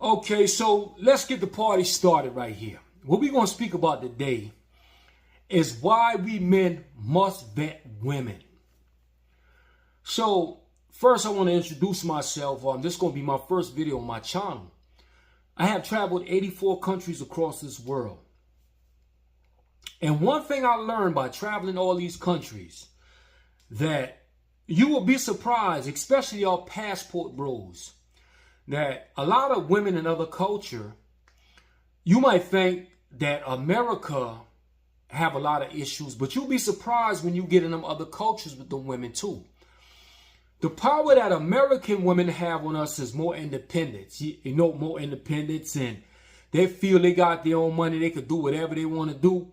Okay, so let's get the party started right here. What we're going to speak about today is why we men must vet women. So first I want to introduce myself. This is going to be my first video on my channel. I have traveled 84 countries across this world. And one thing I learned by traveling all these countries, that you will be surprised, especially y'all passport bros, that a lot of women in other culture, you might think that America have a lot of issues, but you'll be surprised when you get in them other cultures with the women too. The power that American women have on us is more independence. More independence, and they feel they got their own money. They could do whatever they want to do.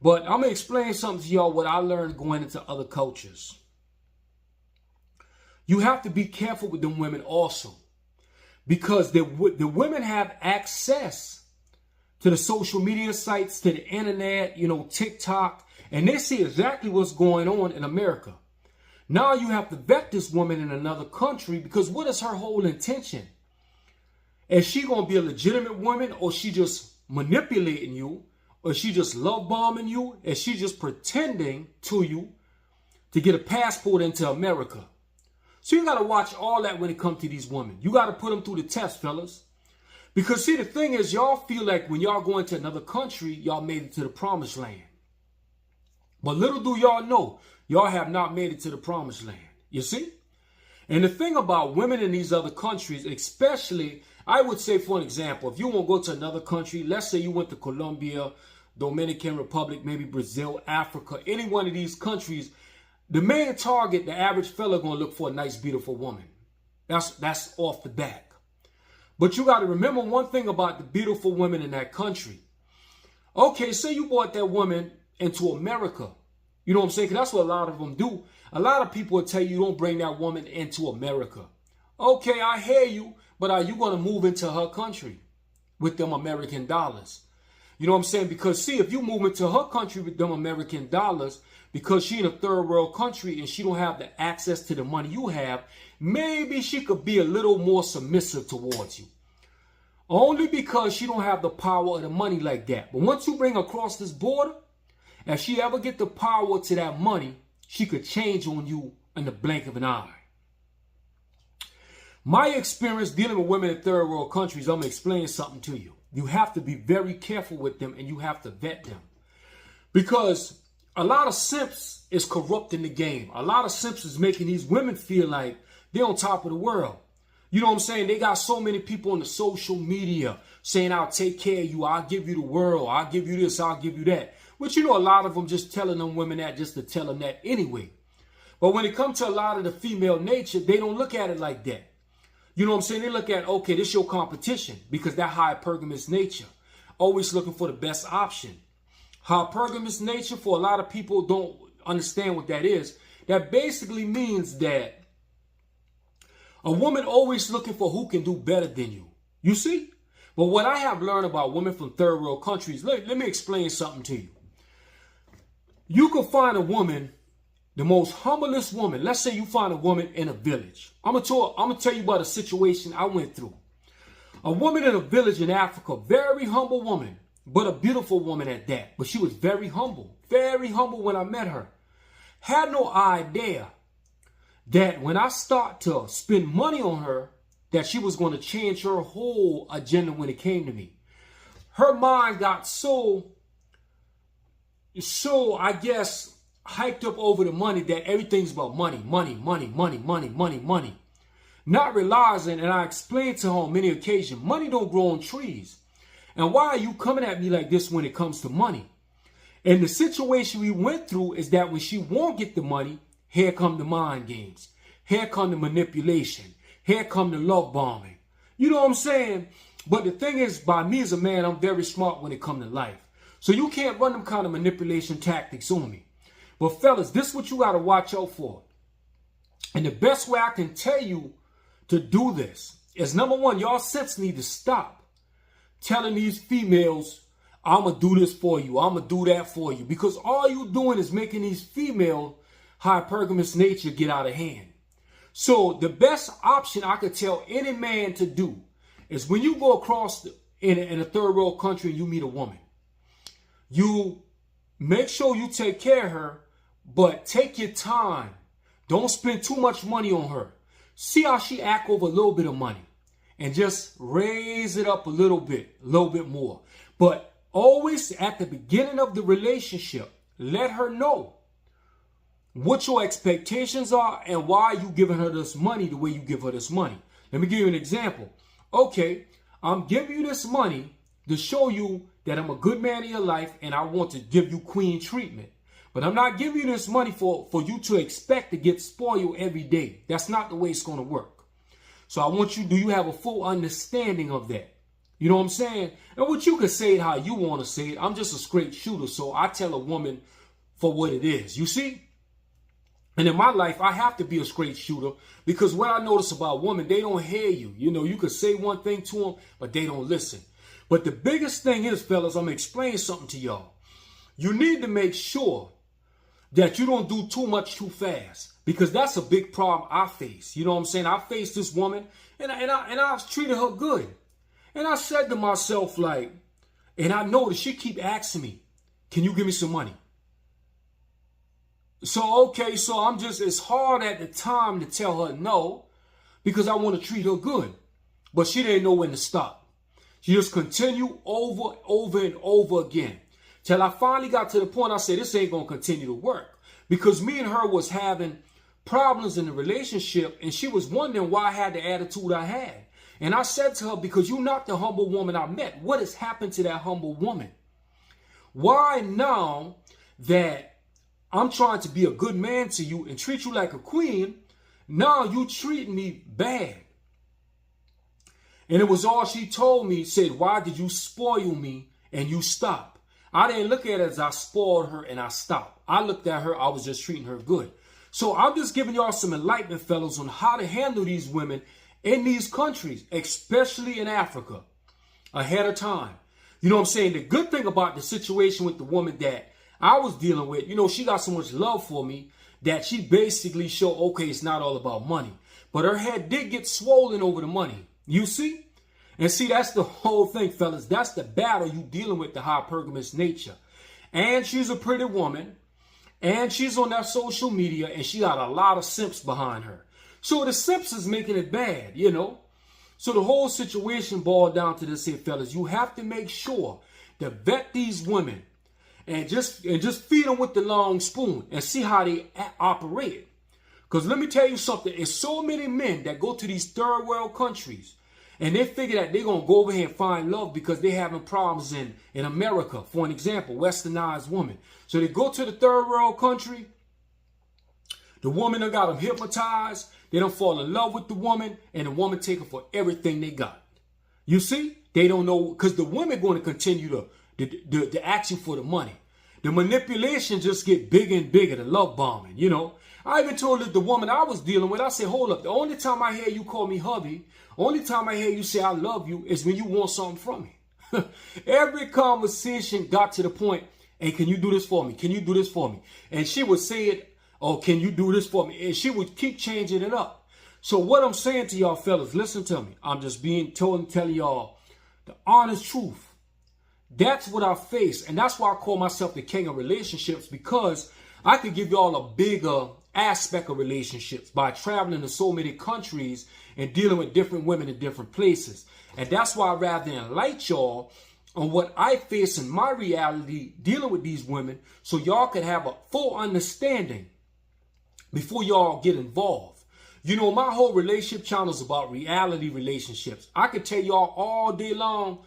But I'm going to explain something to y'all what I learned going into other cultures. You have to be careful with them women also, because the women have access to the social media sites, to the internet, TikTok, and they see exactly what's going on in America. Now you have to vet this woman in another country, because what is her whole intention? Is she going to be a legitimate woman, or she just manipulating you, or she just love bombing you? Is she just pretending to you to get a passport into America? So you got to watch all that when it comes to these women. You got to put them through the test, fellas. Because see, the thing is, y'all feel like when y'all go into another country, y'all made it to the promised land. But little do y'all know, y'all have not made it to the promised land. You see? And the thing about women in these other countries, especially, I would say, for an example, if you want to go to another country, let's say you went to Colombia, Dominican Republic, maybe Brazil, Africa, any one of these countries, the main target, the average fella, going to look for a nice, beautiful woman. That's off the back. But you got to remember one thing about the beautiful women in that country. Okay, say you brought that woman into America. You know what I'm saying? 'Cause that's what a lot of them do. A lot of people will tell you don't bring that woman into America. Okay, I hear you, but are you going to move into her country with them American dollars? You know what I'm saying? Because see, if you move into her country with them American dollars, because she in a third world country and she don't have the access to the money you have, maybe she could be a little more submissive towards you. Only because she don't have the power of the money like that. But once you bring her across this border, if she ever get the power to that money, she could change on you in the blink of an eye. My experience dealing with women in third world countries, I'm going to explain something to you. You have to be very careful with them, and you have to vet them. Because a lot of simps is corrupting the game. A lot of simps is making these women feel like they're on top of the world. You know what I'm saying? They got so many people on the social media saying, I'll take care of you. I'll give you the world. I'll give you this. I'll give you that. But a lot of them just telling them women that just to tell them that anyway. But when it comes to a lot of the female nature, they don't look at it like that. You know what I'm saying? They look at, okay, this is your competition, because that hypergamous nature, always looking for the best option. Hypergamous nature, for a lot of people don't understand what that is. That basically means that a woman always looking for who can do better than you. You see? But what I have learned about women from third world countries, let me explain something to you. You can find a woman, the most humblest woman. Let's say you find a woman in a village. I'm gonna tell you about a situation I went through. A woman in a village in Africa, very humble woman, but a beautiful woman at that. But she was very humble when I met her. Had no idea that when I start to spend money on her, that she was going to change her whole agenda when it came to me. Her mind got so I guess, hyped up over the money that everything's about money. Not realizing, and I explained to her on many occasions, money don't grow on trees. And why are you coming at me like this when it comes to money? And the situation we went through is that when she won't get the money, here come the mind games. Here come the manipulation. Here come the love bombing. You know what I'm saying? But the thing is, by me as a man, I'm very smart when it comes to life. So you can't run them kind of manipulation tactics on me. But fellas, this is what you got to watch out for. And the best way I can tell you to do this is, number one, y'all simps need to stop telling these females, I'm going to do this for you. I'm going to do that for you. Because all you doing is making these female hypergamous nature get out of hand. So the best option I could tell any man to do is when you go across in a third world country and you meet a woman, you make sure you take care of her, but take your time. Don't spend too much money on her. See how she act over a little bit of money and just raise it up a little bit more. But always at the beginning of the relationship, let her know what your expectations are and why you giving her this money the way you give her this money. Let me give you an example. Okay, I'm giving you this money to show you that I'm a good man in your life and I want to give you queen treatment. But I'm not giving you this money for you to expect to get spoiled every day. That's not the way it's going to work. So I want you, do you have a full understanding of that? You know what I'm saying? And what you can say it how you want to say it. I'm just a straight shooter, so I tell a woman for what it is. You see? And in my life, I have to be a straight shooter because what I notice about women, they don't hear you. You know, you could say one thing to them, but they don't listen. But the biggest thing is, fellas, I'm going to explain something to y'all. You need to make sure that you don't do too much too fast, because that's a big problem I face. You know what I'm saying? I faced this woman and I was treating her good. And I said to myself, like, and I noticed she keep asking me, can you give me some money? So, okay, so I'm just, it's hard at the time to tell her no, because I want to treat her good. But she didn't know when to stop. She just continued over and over again. Till I finally got to the point I said, this ain't going to continue to work. Because me and her was having problems in the relationship, and she was wondering why I had the attitude I had. And I said to her, because you're not the humble woman I met. What has happened to that humble woman? Why now that I'm trying to be a good man to you and treat you like a queen, now you treat me bad? And it was all she told me, said, why did you spoil me and you stop? I didn't look at it as I spoiled her and I stopped. I looked at her, I was just treating her good. So I'm just giving y'all some enlightenment, fellas, on how to handle these women in these countries, especially in Africa, ahead of time. You know what I'm saying? The good thing about the situation with the woman that I was dealing with, you know, she got so much love for me that she basically showed, okay, it's not all about money. But her head did get swollen over the money. You see? And see, that's the whole thing, fellas. That's the battle you dealing with, the hypergamous nature. And she's a pretty woman. And she's on that social media. And she got a lot of simps behind her. So the simps is making it bad, you know. So the whole situation boiled down to this here, fellas. You have to make sure to vet these women. And just feed them with the long spoon. And see how they operate. Because let me tell you something. There's so many men that go to these third world countries. And they figure that they're going to go over here and find love because they're having problems in America. For an example, westernized woman. So they go to the third world country. The woman done got them hypnotized. They don't fall in love with the woman. And the woman take them for everything they got. You see? They don't know. Because the women going to continue the action for the money. The manipulation just get bigger and bigger. The love bombing, you know. I even told the woman I was dealing with, I said, hold up. The only time I hear you call me hubby, only time I hear you say I love you is when you want something from me. Every conversation got to the point, hey, can you do this for me? Can you do this for me? And she would say it, oh, can you do this for me? And she would keep changing it up. So what I'm saying to y'all fellas, listen to me. I'm just being told and telling y'all the honest truth. That's what I face. And that's why I call myself the king of relationships, because I could give y'all a bigger aspect of relationships by traveling to so many countries and dealing with different women in different places. And that's why I'd rather enlighten y'all on what I face in my reality dealing with these women, so y'all can have a full understanding before y'all get involved. You know, my whole relationship channel is about reality relationships. I could tell y'all all day long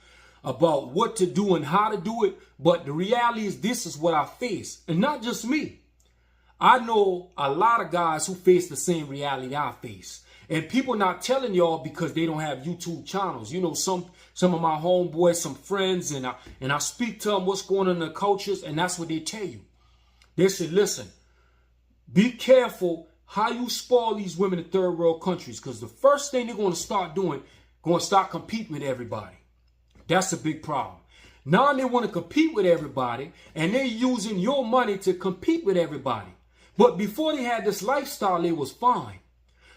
about what to do and how to do it, but the reality is this is what I face. And not just me. I know a lot of guys who face the same reality I face. And people not telling y'all because they don't have YouTube channels. You know, some of my homeboys, some friends, and I speak to them what's going on in the cultures, and that's what they tell you. They say, listen, be careful how you spoil these women in third world countries, because the first thing they're going to start doing, going to start competing with everybody. That's a big problem. Now they want to compete with everybody, and they're using your money to compete with everybody. But before they had this lifestyle, it was fine.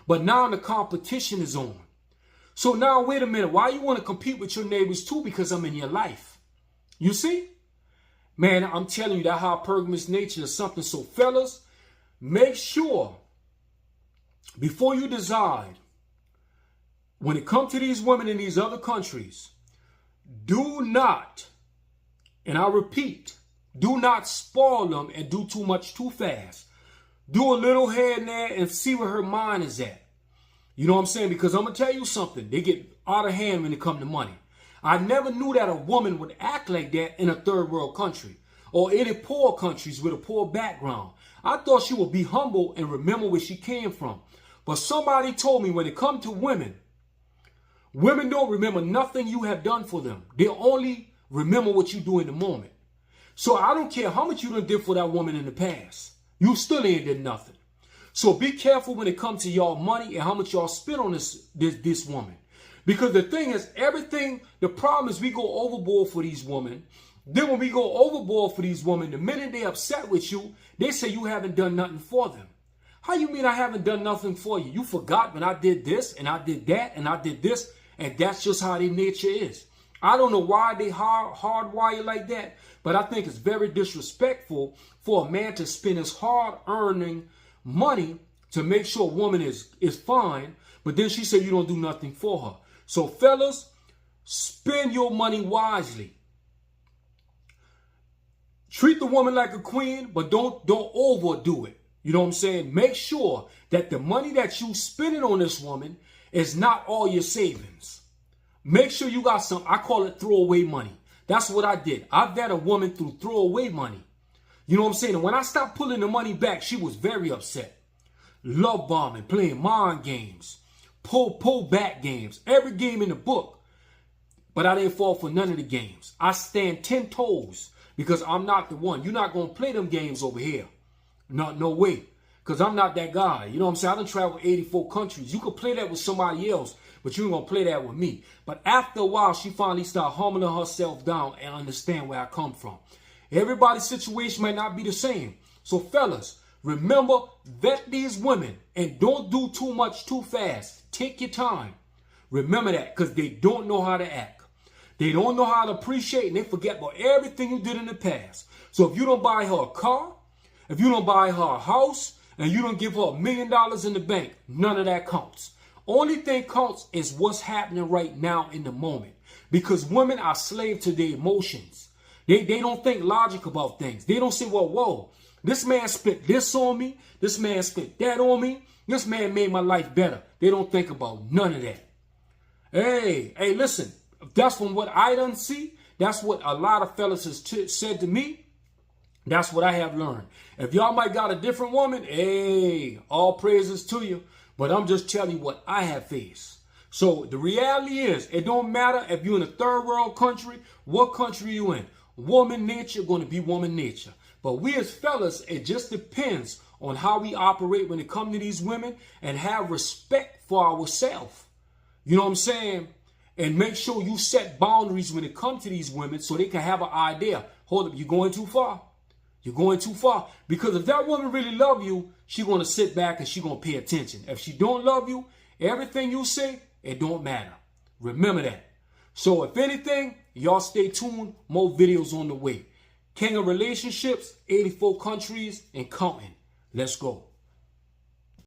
But now the competition is on. So now, wait a minute. Why you want to compete with your neighbors too? Because I'm in your life. You see? Man, I'm telling you that hypergamous nature is something. So fellas, make sure before you decide, when it comes to these women in these other countries, do not, and I repeat, do not spoil them and do too much too fast. Do a little here and there and see where her mind is at. You know what I'm saying? Because I'm going to tell you something. They get out of hand when it comes to money. I never knew that a woman would act like that in a third world country or any poor countries with a poor background. I thought she would be humble and remember where she came from. But somebody told me when it comes to women, women don't remember nothing you have done for them. They only remember what you do in the moment. So I don't care how much you done did for that woman in the past. You still ain't did nothing. So be careful when it comes to y'all money and how much y'all spend on this woman. Because the thing is, the problem is we go overboard for these women. Then when we go overboard for these women, the minute they upset with you, they say you haven't done nothing for them. How you mean I haven't done nothing for you? You forgot when I did this and I did that and I did this, and that's just how their nature is. I don't know why they hardwired like that, but I think it's very disrespectful for a man to spend his hard-earning money to make sure a woman is fine, but then she said you don't do nothing for her. So fellas, spend your money wisely. Treat the woman like a queen, but don't overdo it. You know what I'm saying? Make sure that the money that you spending on this woman is not all your savings. Make sure you got some, I call it throwaway money. That's what I did. I vet a woman through throwaway money. You know what I'm saying? And when I stopped pulling the money back, she was very upset. Love bombing, playing mind games, pull back games, every game in the book. But I didn't fall for none of the games. I stand 10 toes because I'm not the one. You're not going to play them games over here. No way. Because I'm not that guy. You know what I'm saying? I done traveled 84 countries. You could play that with somebody else, but you ain't going to play that with me. But after a while, she finally started humbling herself down and understand where I come from. Everybody's situation might not be the same. So fellas, remember, vet these women and don't do too much too fast. Take your time. Remember that, because they don't know how to act. They don't know how to appreciate, and they forget about everything you did in the past. So if you don't buy her a car, if you don't buy her a house, and you don't give her $1 million in the bank, none of that counts. Only thing counts is what's happening right now in the moment. Because women are slave to their emotions. They don't think logic about things. They don't say, well, whoa, this man spent this on me. This man spent that on me. This man made my life better. They don't think about none of that. Hey, listen, that's from what I done see. That's what a lot of fellas has said to me. That's what I have learned. If y'all might got a different woman, hey, all praises to you. But I'm just telling you what I have faced. So the reality is, it don't matter if you're in a third world country, what country you in. Woman nature going to be woman nature. But we as fellas, it just depends on how we operate when it comes to these women and have respect for ourselves. You know what I'm saying? And make sure you set boundaries when it comes to these women so they can have an idea. Hold up, you're going too far. You're going too far. Because if that woman really love you, she's going to sit back and she's going to pay attention. If she don't love you, everything you say, it don't matter. Remember that. So if anything, y'all stay tuned. More videos on the way. King of Relationships, 84 countries and counting. Let's go.